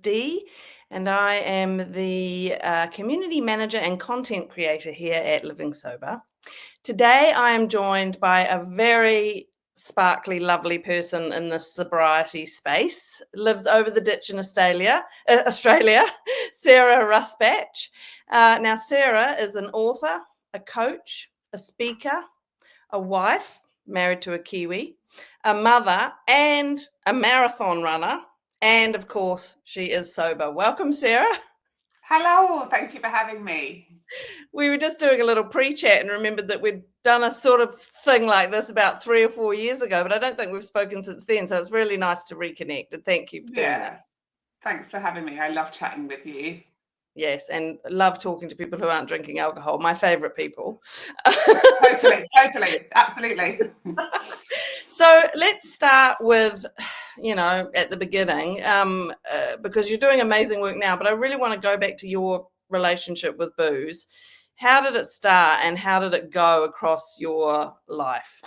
Dee, and I am the community manager and content creator here at Living Sober. Today, I am joined by a very sparkly, lovely person in the sobriety space. Lives over the ditch in Australia, Sarah Rusbatch. Now, Sarah is an author, a coach, a speaker, a wife, married to a Kiwi, a mother, and a marathon runner. And of course, she is sober. Welcome, Sarah. Hello, thank you for having me. We were just doing a little pre-chat and remembered that we'd done a sort of thing like this about 3 or 4 years ago, but I don't think we've spoken since then. So it's really nice to reconnect. And thank you for doing this. Thanks for having me. I love chatting with you. Yes, and love talking to people who aren't drinking alcohol. My favourite people. Totally, absolutely. So let's start with, at the beginning, because you're doing amazing work now, but I really want to go back to your relationship with booze. How did it start and how did it go across your life?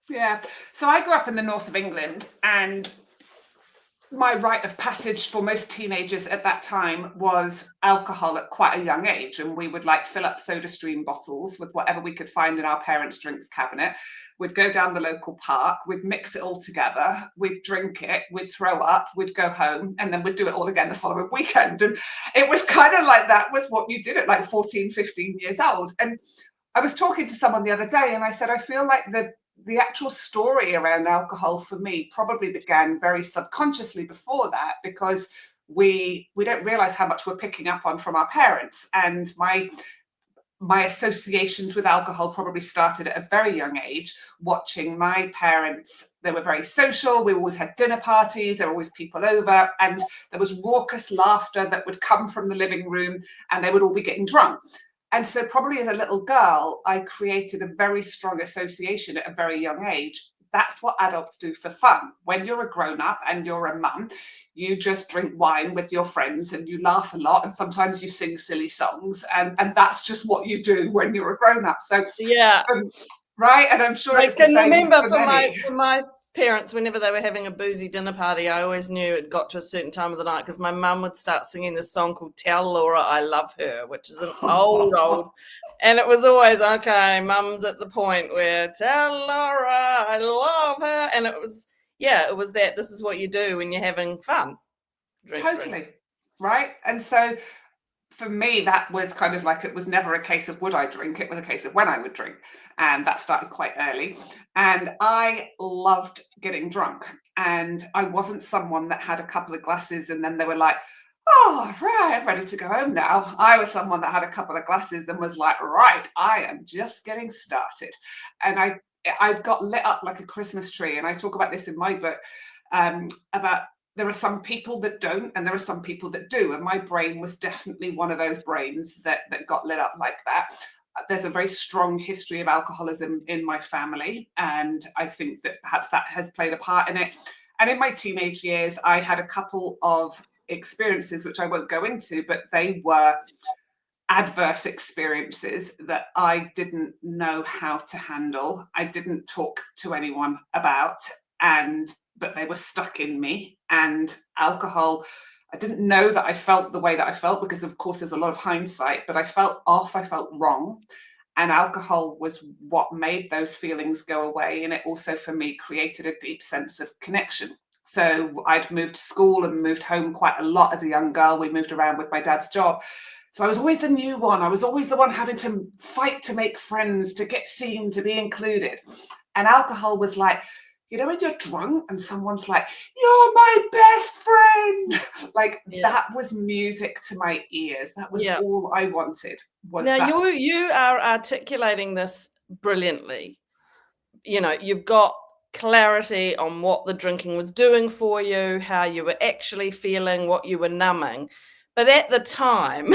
Yeah, so I grew up in the north of England, and my rite of passage for most teenagers at that time was alcohol at quite a young age. And we would fill up SodaStream bottles with whatever we could find in our parents' drinks cabinet. We'd go down the local park, we'd mix it all together, we'd drink it, we'd throw up, we'd go home, and then we'd do it all again the following weekend. And it was kind of like that was what you did at 14, 15 years old. And I was talking to someone the other day and I said, I feel like the actual story around alcohol for me probably began very subconsciously before that, because we don't realize how much we're picking up on from our parents. And my associations with alcohol probably started at a very young age, watching my parents. They were very social. We always had dinner parties. There were always people over, and there was raucous laughter that would come from the living room, and they would all be getting drunk. And so probably as a little girl, I created a very strong association at a very young age. That's what adults do for fun. When you're a grown-up and you're a mum, you just drink wine with your friends and you laugh a lot, and sometimes you sing silly songs, and that's just what you do when you're a grown-up. So yeah, right, and I'm sure I it's can the same remember for my parents, whenever they were having a boozy dinner party, I always knew it got to a certain time of the night because my mum would start singing this song called Tell Laura I Love Her, which is an old, and it was always, okay, mum's at the point where tell Laura I love her. And it was that this is what you do when you're having fun. Totally. Right. And so for me, that was kind of like, it was never a case of would I drink, it was a case of when I would drink. And that started quite early. And I loved getting drunk. And I wasn't someone that had a couple of glasses and then they were like, oh, right, I'm ready to go home now. I was someone that had a couple of glasses and was like, right, I am just getting started. And I got lit up like a Christmas tree. And I talk about this in my book, about there are some people that don't, and there are some people that do. And my brain was definitely one of those brains that got lit up like that. There's a very strong history of alcoholism in my family, and I think that perhaps that has played a part in it. And in my teenage years, I had a couple of experiences, which I won't go into, but they were adverse experiences that I didn't know how to handle. I didn't talk to anyone about, but they were stuck in me. And alcohol, I didn't know that I felt the way that I felt, because of course there's a lot of hindsight, but I felt off, I felt wrong. And alcohol was what made those feelings go away. And it also, for me, created a deep sense of connection. So I'd moved to school and moved home quite a lot as a young girl. We moved around with my dad's job. So I was always the new one. I was always the one having to fight to make friends, to get seen, to be included. And alcohol was like, you know, when you're drunk and someone's like, you're my best friend. That was music to my ears. That was all I wanted. You are articulating this brilliantly. You know, you've got clarity on what the drinking was doing for you, how you were actually feeling, what you were numbing. But at the time,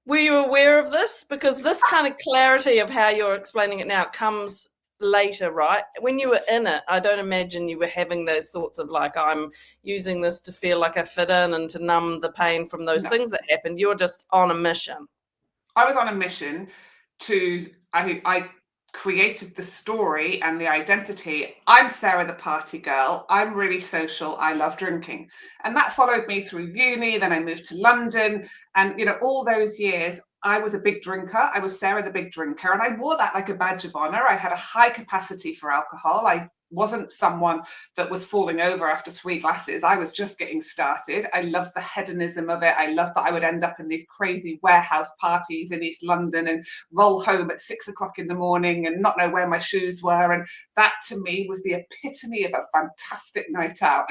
were you aware of this? Because this kind of clarity of how you're explaining it now comes later, right? When you were in it, I don't imagine you were having those thoughts of like, I'm using this to feel like I fit in and to numb the pain from those things that happened. You're just on a mission. I was on a mission to, I created the story and the identity. I'm Sarah the party girl. I'm really social. I love drinking. And that followed me through uni. Then I moved to London. And, all those years, I was a big drinker. I was Sarah the big drinker. And I wore that like a badge of honor. I had a high capacity for alcohol. I wasn't someone that was falling over after 3 glasses. I was just getting started. I loved the hedonism of it. I loved that I would end up in these crazy warehouse parties in East London and roll home at 6 o'clock in the morning and not know where my shoes were. And that to me was the epitome of a fantastic night out.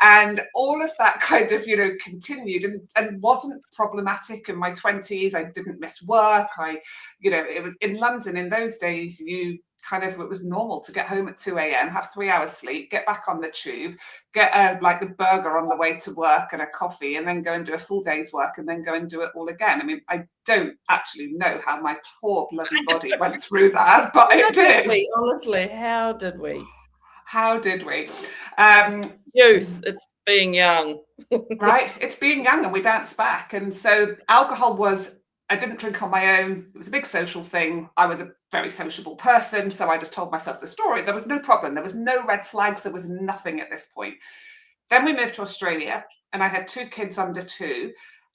And all of that kind of, continued and wasn't problematic in my 20s. I didn't miss work. It was in London in those days, it was normal to get home at 2 a.m, have 3 hours sleep, get back on the tube, get a burger on the way to work and a coffee, and then go and do a full day's work and then go and do it all again. I mean, I don't actually know how my poor bloody body went through that, but it did. Honestly, how did we? How did we? Youth, it's being young. Right? It's being young, and we bounce back. And so alcohol I didn't drink on my own. It was a big social thing. I was a very sociable person, so I just told myself the story. There was no problem. There was no red flags. There was nothing at this point. Then we moved to Australia, and I had 2 kids under 2,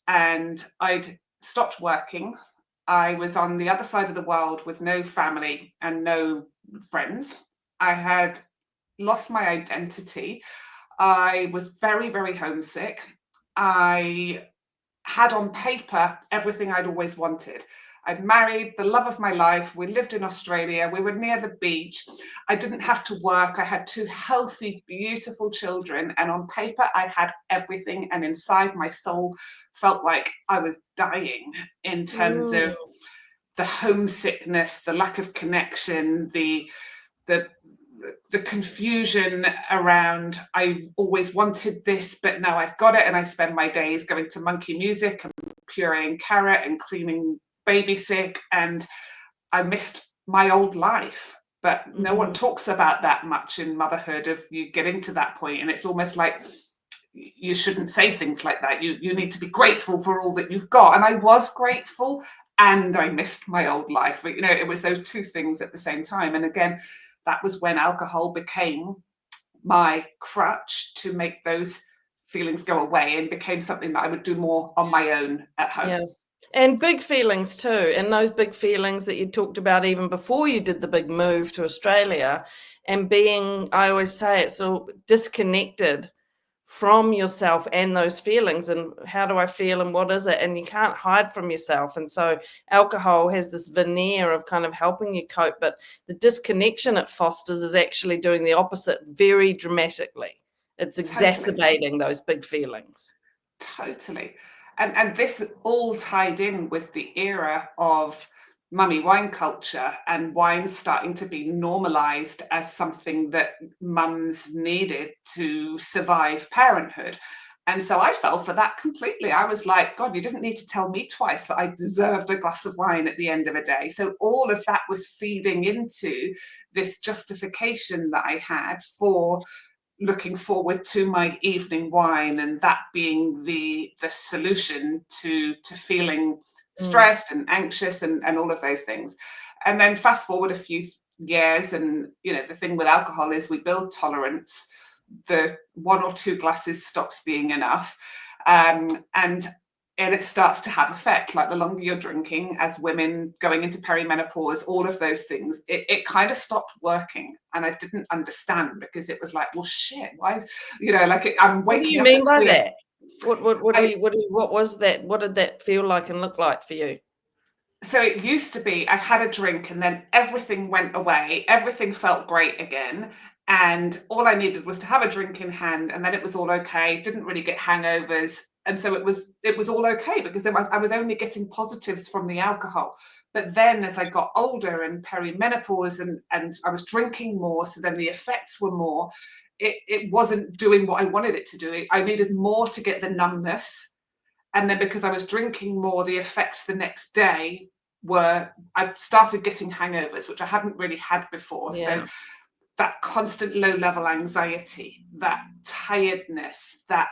and I'd stopped working. I was on the other side of the world with no family and no friends. I had lost my identity. I was very, very homesick. I had on paper everything I'd always wanted. I'd married the love of my life. We lived in Australia. We were near the beach. I didn't have to work. I had 2 healthy, beautiful children. And on paper, I had everything. And inside, my soul felt like I was dying in terms of the homesickness, the lack of connection, the confusion around, I always wanted this, but now I've got it. And I spend my days going to monkey music and pureeing carrot and cleaning baby sick. And I missed my old life, but no one talks about that much in motherhood, of you getting to that point. And it's almost like you shouldn't say things like that. You need to be grateful for all that you've got. And I was grateful, and I missed my old life. But, it was those 2 things at the same time. And again, that was when alcohol became my crutch to make those feelings go away, and became something that I would do more on my own at home. Yeah. And big feelings too. And those big feelings that you talked about even before you did the big move to Australia, and being, I always say, it's so disconnected from yourself and those feelings, and how do I feel and what is it? And you can't hide from yourself. And so alcohol has this veneer of kind of helping you cope, but the disconnection it fosters is actually doing the opposite very dramatically. It's exacerbating those big feelings. Totally. And this all tied in with the era of mummy wine culture, and wine starting to be normalized as something that mums needed to survive parenthood. And so I fell for that completely. I was like, God, you didn't need to tell me twice that I deserved a glass of wine at the end of a day. So all of that was feeding into this justification that I had for looking forward to my evening wine, and that being the solution to feeling stressed and anxious and all of those things. And then fast forward a few years, and the thing with alcohol is we build tolerance. The 1 or 2 glasses stops being enough, and it starts to have effect. Like the longer you're drinking, as women going into perimenopause, all of those things, it kind of stopped working. And I didn't understand, because it was like, well, shit, why is, I'm waking up. What do you mean by that? What was that? What did that feel like and look like for you? So it used to be, I had a drink and then everything went away. Everything felt great again. And all I needed was to have a drink in hand, and then it was all okay. Didn't really get hangovers. And so it was all okay, because I was only getting positives from the alcohol. But then as I got older and perimenopause, and I was drinking more, so then the effects were more, it wasn't doing what I wanted it to do. I needed more to get the numbness. And then because I was drinking more, the effects the next day I started getting hangovers, which I hadn't really had before. Yeah. So that constant low level anxiety, that tiredness, that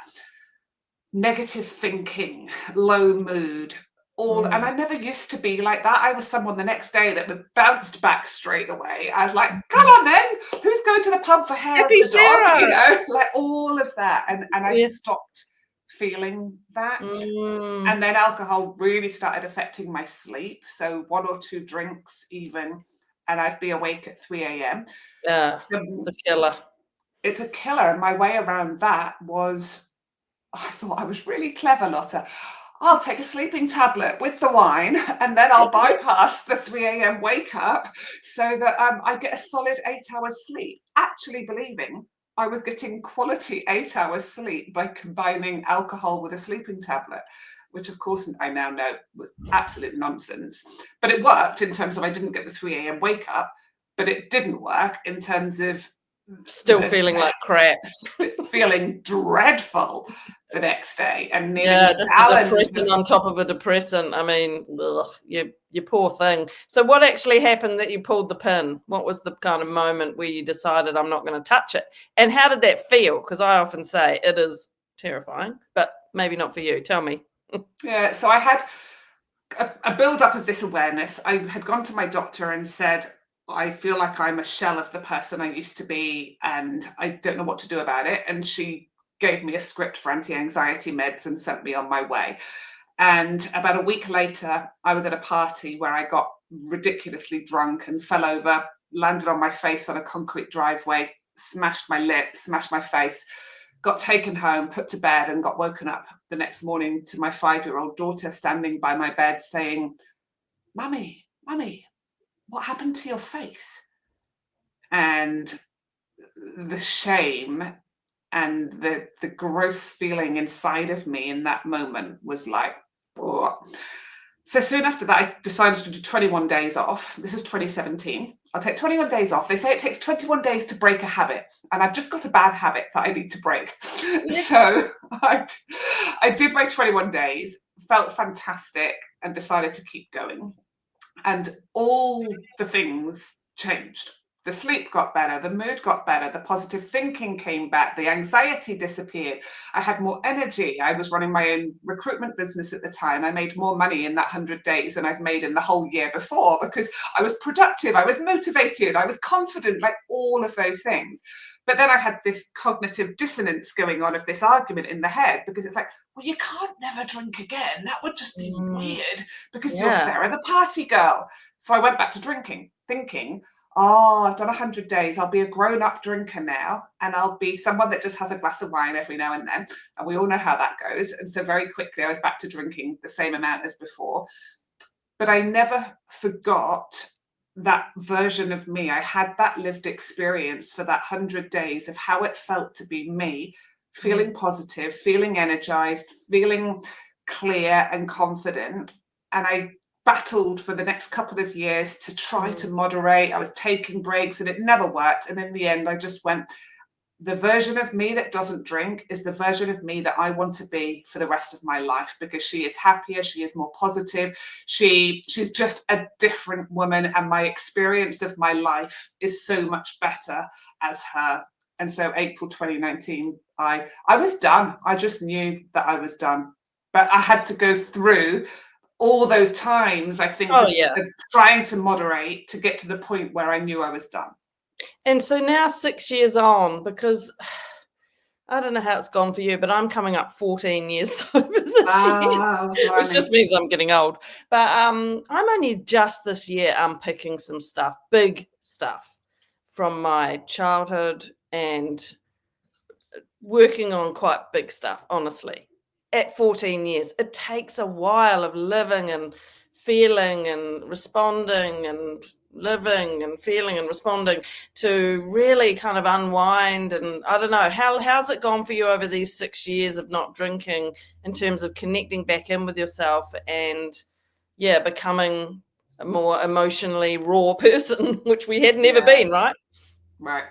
negative thinking, low mood, and I never used to be like that. I was someone the next day that would bounced back straight away. I was like, come on then, who's going to the pub for hair Happy of the dog? Sarah. You know, like all of that. And I Yeah. stopped feeling that. Mm. And then alcohol really started affecting my sleep. So 1 or 2 drinks even, and I'd be awake at 3 a.m. Yeah, it's a killer. It's a killer. And my way around that was, I thought I was really clever, Lotta. I'll take a sleeping tablet with the wine and then I'll bypass the 3 a.m. wake up so that I get a solid 8 hours sleep, actually believing I was getting quality 8 hours sleep by combining alcohol with a sleeping tablet, which of course I now know was absolute nonsense. But it worked in terms of I didn't get the 3 a.m. wake up, but it didn't work in terms of still feeling like crap, feeling dreadful the next day, and needing just a depressant on top of a depressant. I mean, ugh, you poor thing. So what actually happened that you pulled the pin? What was the kind of moment where you decided I'm not going to touch it? And how did that feel? Because I often say it is terrifying, but maybe not for you. Tell me. Yeah, so I had a build-up of this awareness. I had gone to my doctor and said, I feel like I'm a shell of the person I used to be, and I don't know what to do about it. And she gave me a script for anti-anxiety meds and sent me on my way. And about a week later, I was at a party where I got ridiculously drunk and fell over, landed on my face on a concrete driveway, smashed my lip, smashed my face, got taken home, put to bed, and got woken up the next morning to my 5-year-old daughter standing by my bed saying, Mummy, what happened to your face? And the shame and the gross feeling inside of me in that moment was like, oh. So soon after that, I decided to do 21 days off. This is 2017. I'll take 21 days off. They say it takes 21 days to break a habit, and I've just got a bad habit that I need to break. Yeah. So I did my 21 days, felt fantastic, and decided to keep going. And all the things changed. The sleep got better, the mood got better, the positive thinking came back, the anxiety disappeared. I had more energy. I was running my own recruitment business at the time. I made more money in that 100 days than I'd made in the whole year before because I was productive, I was motivated, I was confident, like all of those things. But then I had this cognitive dissonance going on of this argument in the head because it's like, well, you can't never drink again. That would just be weird because you're Sarah the party girl. So I went back to drinking, thinking, oh, I've done 100 days. I'll be a grown-up drinker now, and I'll be someone that just has a glass of wine every now and then. And we all know how that goes. And so very quickly, I was back to drinking the same amount as before. But I never forgot that version of me. I had that lived experience for that 100 days of how it felt to be me, feeling positive, feeling energized, feeling clear and confident. And I battled for the next couple of years to try to moderate. I was taking breaks and it never worked. And in the end, I just went, the version of me that doesn't drink is the version of me that I want to be for the rest of my life because she is happier, she is more positive, she's just a different woman, and my experience of my life is so much better as her. And so April 2019, I was done. I just knew that I was done. But I had to go through all those times, I think, of trying to moderate to get to the point where I knew I was done. And so now 6 years on, because I don't know how it's gone for you, but I'm coming up 14 years sober this year, which just means I'm getting old. But I'm only just this year unpicking some stuff, big stuff from my childhood and working on quite big stuff, honestly. At 14 years, it takes a while of living and feeling and responding and living and feeling and responding to really kind of unwind. And I don't know, how's it gone for you over these 6 years of not drinking in terms of connecting back in with yourself and becoming a more emotionally raw person, which we had never been, right? Right.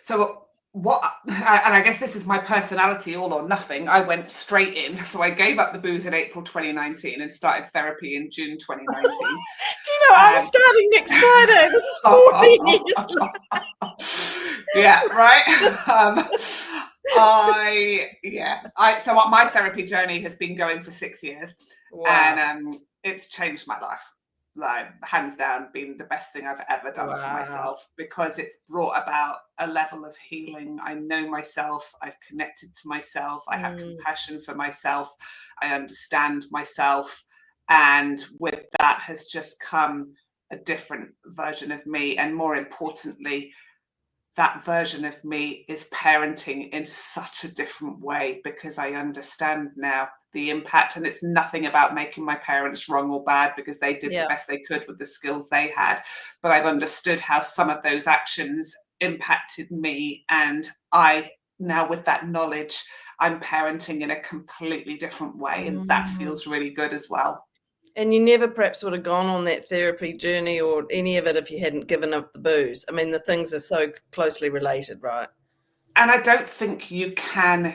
So and I guess this is my personality, all or nothing. I went straight in. So I gave up the booze in April 2019 and started therapy in June 2019. Do you know, I'm starting next Friday. This is 14 years. Yeah, right. So my therapy journey has been going for 6 years. Wow. And it's changed my life. Like, hands down, been the best thing I've ever done for myself, because it's brought about a level of healing. I know myself, I've connected to myself, I have compassion for myself, I understand myself, and with that has just come a different version of me. And more importantly, that version of me is parenting in such a different way, because I understand now the impact. And it's nothing about making my parents wrong or bad, because they did the best they could with the skills they had. But I've understood how some of those actions impacted me. And I now, with that knowledge, I'm parenting in a completely different way. And that feels really good as well. And you never perhaps would have gone on that therapy journey or any of it if you hadn't given up the booze. I mean, the things are so closely related, right? And I don't think you can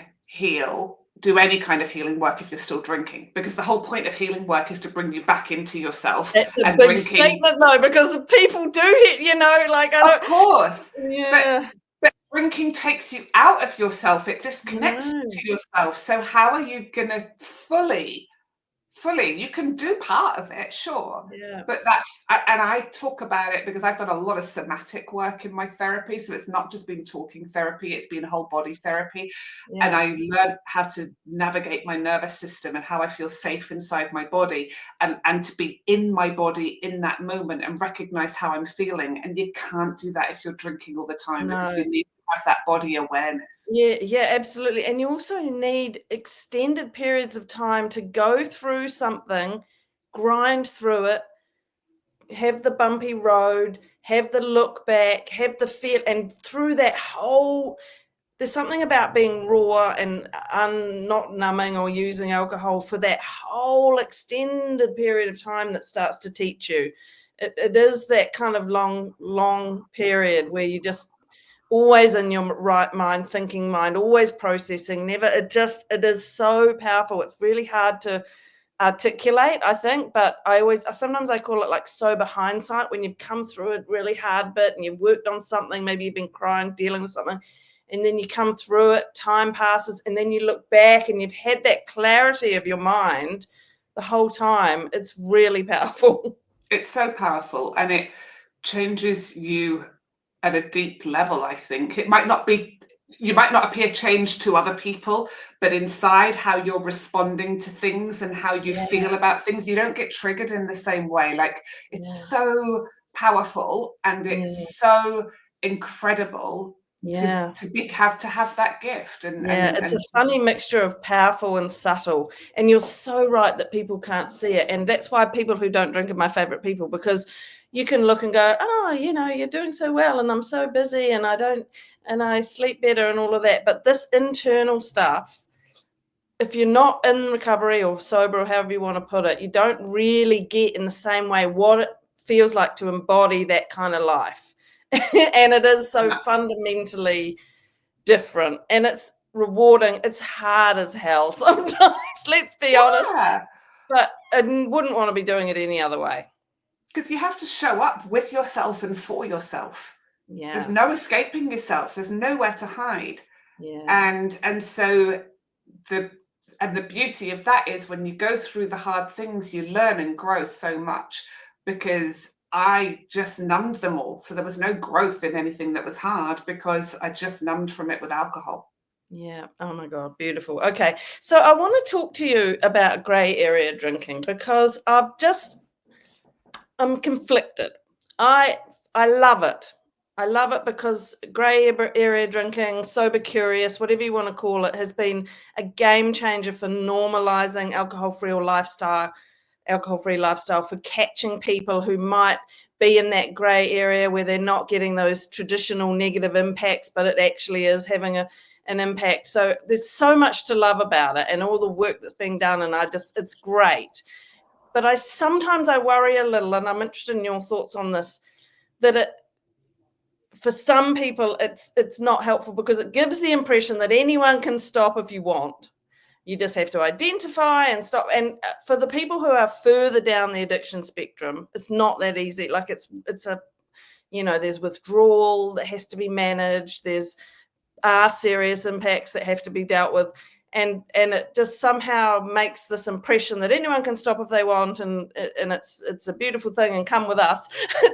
do any kind of healing work if you're still drinking, because the whole point of healing work is to bring you back into yourself. That's a big statement, though, because people do, like, I don't. Of course. Yeah. But drinking takes you out of yourself. It disconnects you to yourself. So how are you going to fully, you can do part of it, sure. Yeah. But and I talk about it because I've done a lot of somatic work in my therapy. So it's not just been talking therapy, it's been whole body therapy. Yeah. And I learned how to navigate my nervous system and how I feel safe inside my body, and to be in my body in that moment and recognize how I'm feeling. And you can't do that if you're drinking all the time, because you need have that body awareness. Yeah, absolutely. And you also need extended periods of time to go through something, grind through it, have the bumpy road, have the look back, have the feel, and through that whole, there's something about being raw and not numbing or using alcohol for that whole extended period of time that starts to teach you. It is that kind of long period where you just always in your right mind, thinking mind, always processing, it is so powerful. It's really hard to articulate, I think, but sometimes I call it like sober hindsight, when you've come through a really hard bit and you've worked on something, maybe you've been crying, dealing with something, and then you come through it, time passes, and then you look back and you've had that clarity of your mind the whole time. It's really powerful. It's so powerful, and it changes you at a deep level. I think you might not appear changed to other people, but inside, how you're responding to things and how you feel about things, you don't get triggered in the same way. Like, it's so powerful, and it's so incredible to have that gift. And it's a funny mixture of powerful and subtle. And you're so right that people can't see it. And that's why people who don't drink are my favorite people, because you can look and go, oh, you're doing so well, and I'm so busy, and I sleep better and all of that. But this internal stuff, if you're not in recovery or sober or however you want to put it, you don't really get in the same way what it feels like to embody that kind of life. And it is so fundamentally different, and it's rewarding. It's hard as hell sometimes, let's be honest. But I wouldn't want to be doing it any other way. Because you have to show up with yourself and for yourself. Yeah. There's no escaping yourself. There's nowhere to hide. Yeah. And so the beauty of that is, when you go through the hard things, you learn and grow so much, because I just numbed them all. So there was no growth in anything that was hard, because I just numbed from it with alcohol. Yeah. Oh my God. Beautiful. Okay. So I want to talk to you about grey area drinking, because I'm conflicted. I love it. I love it because grey area drinking, sober curious, whatever you want to call it, has been a game changer for normalizing alcohol-free lifestyle, for catching people who might be in that grey area where they're not getting those traditional negative impacts, but it actually is having an impact. So there's so much to love about it, and all the work that's being done, and it's great. But sometimes I worry a little, and I'm interested in your thoughts on this, that for some people it's not helpful, because it gives the impression that anyone can stop if you want. You just have to identify and stop. And for the people who are further down the addiction spectrum, it's not that easy. Like there's withdrawal that has to be managed. There's serious impacts that have to be dealt with. and it just somehow makes this impression that anyone can stop if they want, and it's a beautiful thing, and come with us.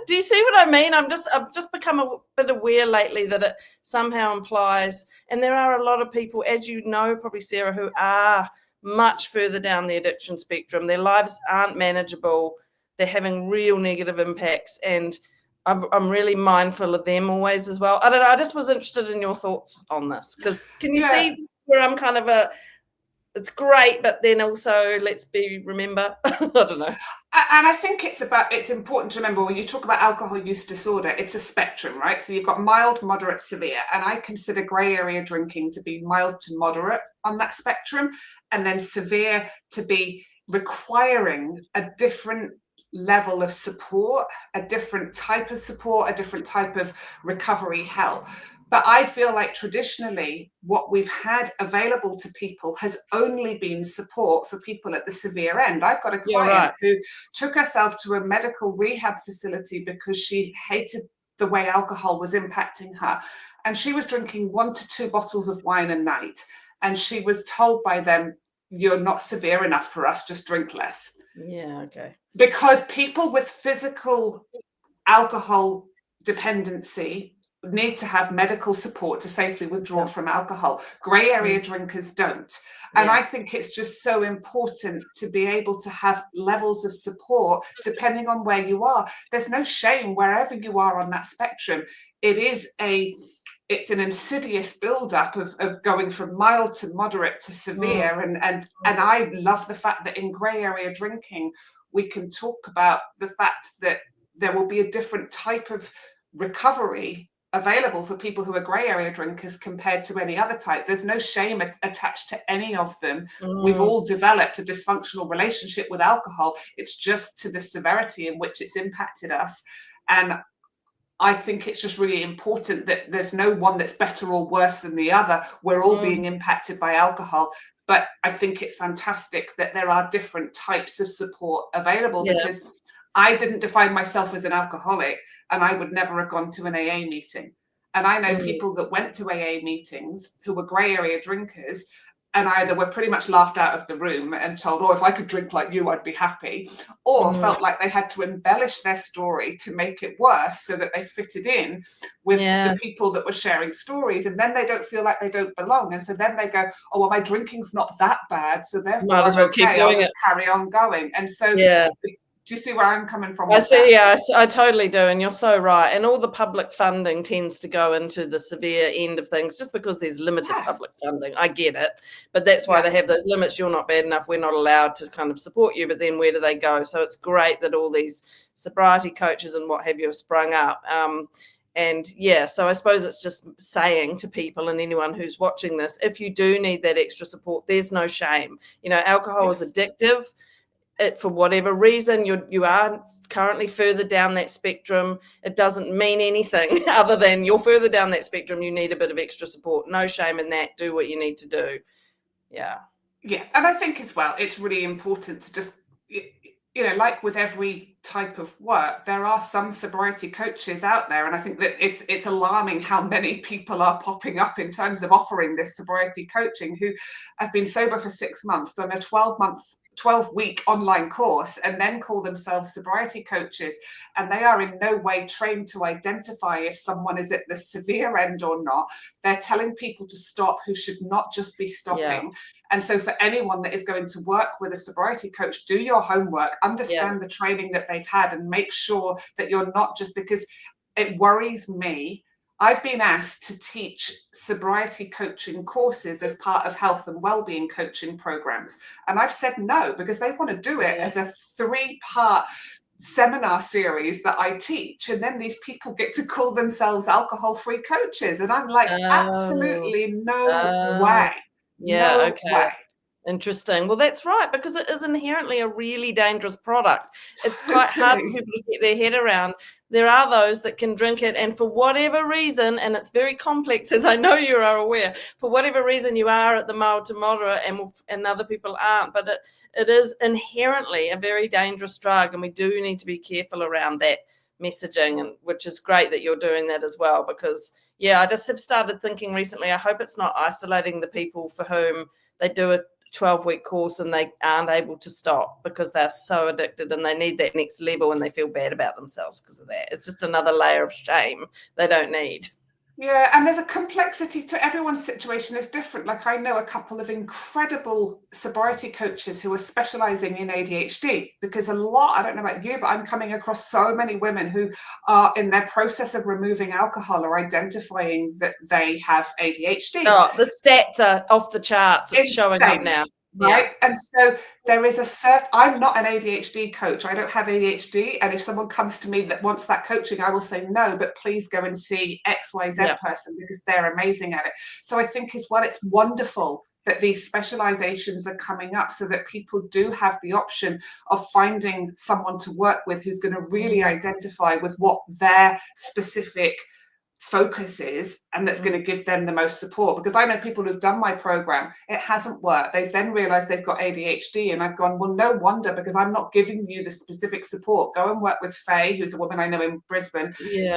Do you see what I mean? I've just become a bit aware lately that it somehow implies, and there are a lot of people, as you know, probably Sarah, who are much further down the addiction spectrum. Their lives aren't manageable. They're having real negative impacts, and I'm really mindful of them always as well. I don't know. I just was interested in your thoughts on this, because can you see where I'm kind of it's great, but then also remember, I don't know. And I think it's important to remember when you talk about alcohol use disorder, it's a spectrum, right? So you've got mild, moderate, severe, and I consider grey area drinking to be mild to moderate on that spectrum, and then severe to be requiring a different level of support, a different type of support, a different type of recovery help. But I feel like traditionally what we've had available to people has only been support for people at the severe end. I've got a client who took herself to a medical rehab facility because she hated the way alcohol was impacting her. And she was drinking 1 to 2 bottles of wine a night. And she was told by them, "You're not severe enough for us, just drink less." Yeah, okay. Because people with physical alcohol dependency need to have medical support to safely withdraw from alcohol. Grey area drinkers don't. And I think it's just so important to be able to have levels of support depending on where you are. There's no shame wherever you are on that spectrum. It's an insidious build-up of going from mild to moderate to severe. And I love the fact that in grey area drinking, we can talk about the fact that there will be a different type of recovery available for people who are grey area drinkers compared to any other type. There's no shame attached to any of them. We've all developed a dysfunctional relationship with alcohol. It's just to the severity in which it's impacted us. And I think it's just really important that there's no one that's better or worse than the other. We're all being impacted by alcohol. But I think it's fantastic that there are different types of support available, because I didn't define myself as an alcoholic, and I would never have gone to an AA meeting. And I know people that went to AA meetings who were grey area drinkers, and either were pretty much laughed out of the room and told, "Oh, if I could drink like you, I'd be happy," or felt like they had to embellish their story to make it worse so that they fitted in with the people that were sharing stories. And then they don't feel like they don't belong. And so then they go, "Oh, well, my drinking's not that bad, so therefore might as well keep doing I'll just carry on going." And so do you see where I'm coming from? I see, I totally do, and you're so right. And all the public funding tends to go into the severe end of things just because there's limited public funding. I get it, but that's why they have those limits. You're not bad enough, we're not allowed to kind of support you, but then where do they go? So it's great that all these sobriety coaches and what have you have sprung up. And so I suppose it's just saying to people and anyone who's watching this, if you do need that extra support, there's no shame. You know, alcohol is addictive. For whatever reason you are currently further down that spectrum, it doesn't mean anything other than you're further down that spectrum, you need a bit of extra support. No shame in that. Do what you need to do. And I think as well, it's really important to just, like with every type of work, there are some sobriety coaches out there, and I think that it's alarming how many people are popping up in terms of offering this sobriety coaching who have been sober for 6 months, done a 12-week online course, and then call themselves sobriety coaches, and they are in no way trained to identify if someone is at the severe end or not. They're telling people to stop who should not just be stopping. And so for anyone that is going to work with a sobriety coach, do your homework, understand the training that they've had, and make sure that you're not just, because it worries me. I've been asked to teach sobriety coaching courses as part of health and wellbeing coaching programs. And I've said no, because they want to do it as a 3-part seminar series that I teach. And then these people get to call themselves alcohol-free coaches. And I'm like, absolutely no way. No way. Interesting. Well, that's right, because it is inherently a really dangerous product. It's quite hard for people to get their head around. There are those that can drink it, and for whatever reason, and it's very complex, as I know you are aware, for whatever reason you are at the mild to moderate and other people aren't, but it is inherently a very dangerous drug, and we do need to be careful around that messaging, and which is great that you're doing that as well, because I just have started thinking recently, I hope it's not isolating the people for whom they do a 12-week course and they aren't able to stop because they're so addicted and they need that next level and they feel bad about themselves because of that. It's just another layer of shame they don't need. Yeah, and there's a complexity to everyone's situation is different. Like I know a couple of incredible sobriety coaches who are specializing in ADHD because a lot, I don't know about you, but I'm coming across so many women who are in their process of removing alcohol or identifying that they have ADHD. Oh, the stats are off the charts. It's showing up now. Right. And so there is I'm not an ADHD coach. I don't have ADHD. And if someone comes to me that wants that coaching, I will say no, but please go and see XYZ person because they're amazing at it. So I think as well, it's wonderful that these specializations are coming up so that people do have the option of finding someone to work with who's going to really identify with what their specific focus is and that's going to give them the most support. Because I know people who've done my program, it hasn't worked. They've then realized they've got ADHD and I've gone, well, no wonder, because I'm not giving you the specific support. Go and work with Faye, who's a woman I know in Brisbane.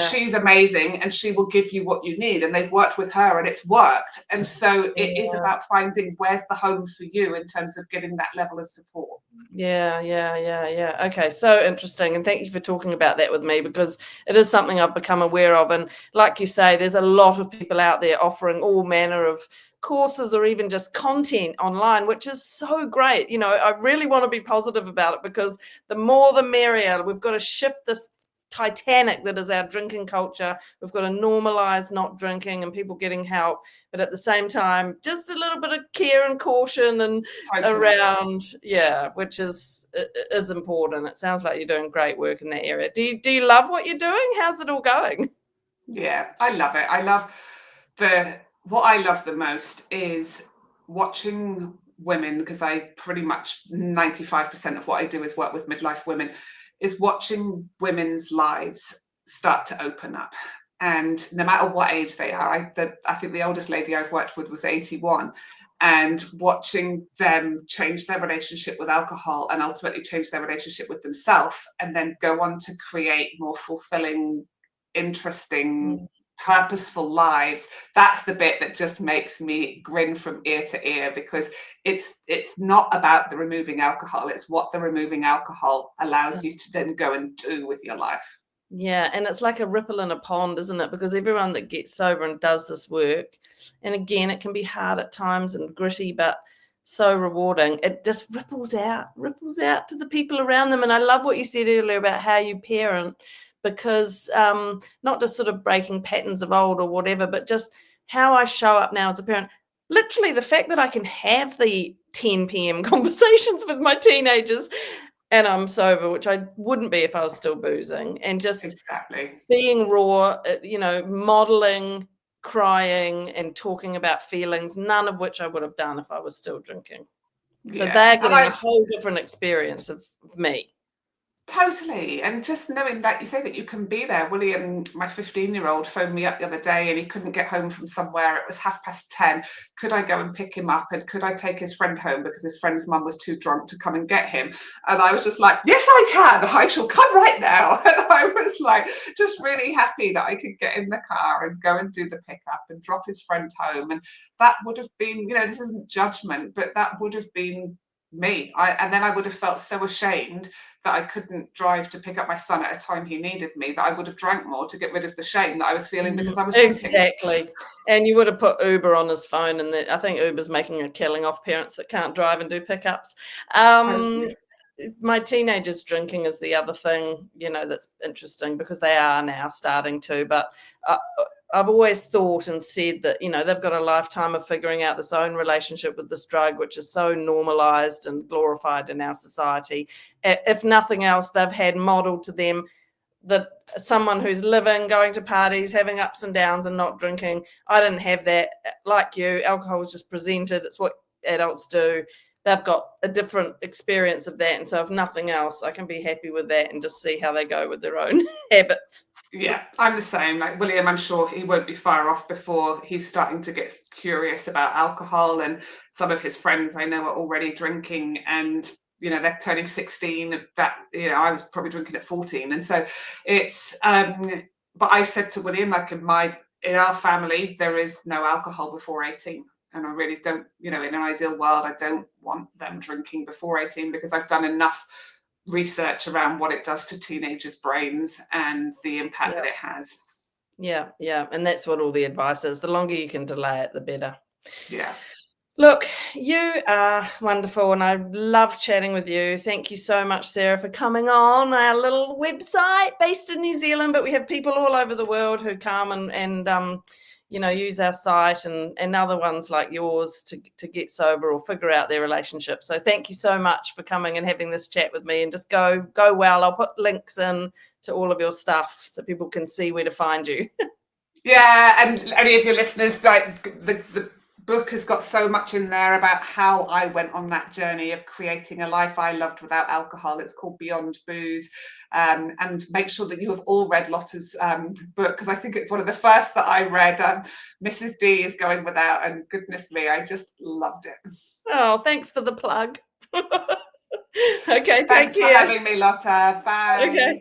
She's amazing and she will give you what you need. And they've worked with her and it's worked. And so it is about finding where's the home for you in terms of getting that level of support. Yeah. Okay, so interesting. And thank you for talking about that with me because it is something I've become aware of. And like you say, there's a lot of people out there offering all manner of courses or even just content online, which is so great. I really want to be positive about it because the more the merrier. We've got to shift this Titanic that is our drinking culture. We've got to normalize not drinking and people getting help, but at the same time, just a little bit of care and caution and around, which is important. It sounds like you're doing great work in that area. Do you love what you're doing? How's it all going? Yeah, I love it. What I love the most is watching women, because I pretty much 95% of what I do is work with midlife women, is watching women's lives start to open up. And no matter what age they are, I think the oldest lady I've worked with was 81, and watching them change their relationship with alcohol and ultimately change their relationship with themselves and then go on to create more fulfilling, interesting, purposeful lives. That's the bit that just makes me grin from ear to ear, because it's not about the removing alcohol, it's what the removing alcohol allows you to then go and do with your life. Yeah, and it's like a ripple in a pond, isn't it? Because everyone that gets sober and does this work, and again, it can be hard at times and gritty, but so rewarding. It just ripples out to the people around them. And I love what you said earlier about how you parent, because not just sort of breaking patterns of old or whatever, but just how I show up now as a parent. Literally, the fact that I can have the 10 p.m. conversations with my teenagers and I'm sober, which I wouldn't be if I was still boozing, and just being raw, modeling, crying and talking about feelings, none of which I would have done if I was still drinking. So they're getting a whole different experience of me. Totally. And just knowing that, you say that you can be there. William, my 15-year-old, phoned me up the other day and he couldn't get home from somewhere. It was 10:30. Could I go and pick him up? And could I take his friend home because his friend's mum was too drunk to come and get him? And I was just like, yes, I can. I shall come right now. And I was like, just really happy that I could get in the car and go and do the pickup and drop his friend home. And that would have been, this isn't judgment, but that would have been me. And then I would have felt so ashamed that I couldn't drive to pick up my son at a time he needed me, that I would have drank more to get rid of the shame that I was feeling because I was drinking. Exactly. And you would have put Uber on his phone, and I think Uber's making a killing off parents that can't drive and do pickups. My teenagers drinking is the other thing, that's interesting, because they are now starting to, but I've always thought and said that, they've got a lifetime of figuring out this own relationship with this drug, which is so normalized and glorified in our society. If nothing else, they've had modeled to them that someone who's living, going to parties, having ups and downs and not drinking. I didn't have that. Like you, alcohol was just presented. It's what adults do. They've got a different experience of that. And so if nothing else, I can be happy with that and just see how they go with their own habits. Yeah, I'm the same. Like William, I'm sure he won't be far off before he's starting to get curious about alcohol. And some of his friends I know are already drinking, and they're turning 16. That I was probably drinking at 14, and so it's. But I've said to William, like in our family, there is no alcohol before 18. And I really don't, in an ideal world, I don't want them drinking before 18, because I've done enough research around what it does to teenagers' brains and the impact that it has. Yeah, yeah. And that's what all the advice is. The longer you can delay it, the better. Yeah. Look, you are wonderful, and I love chatting with you. Thank you so much, Sarah, for coming on our little website based in New Zealand, but we have people all over the world who come and use our site and other ones like yours to get sober or figure out their relationship. So thank you so much for coming and having this chat with me, and just go well. I'll put links in to all of your stuff so people can see where to find you. Yeah, and any of your listeners, like the book has got so much in there about how I went on that journey of creating a life I loved without alcohol. It's called Beyond Booze. And make sure that you have all read Lotta's book, because I think it's one of the first that I read. Mrs. D is going without, and goodness me, I just loved it. Oh, thanks for the plug. Okay, take Thanks for care. having me, Lotta. Bye. Okay.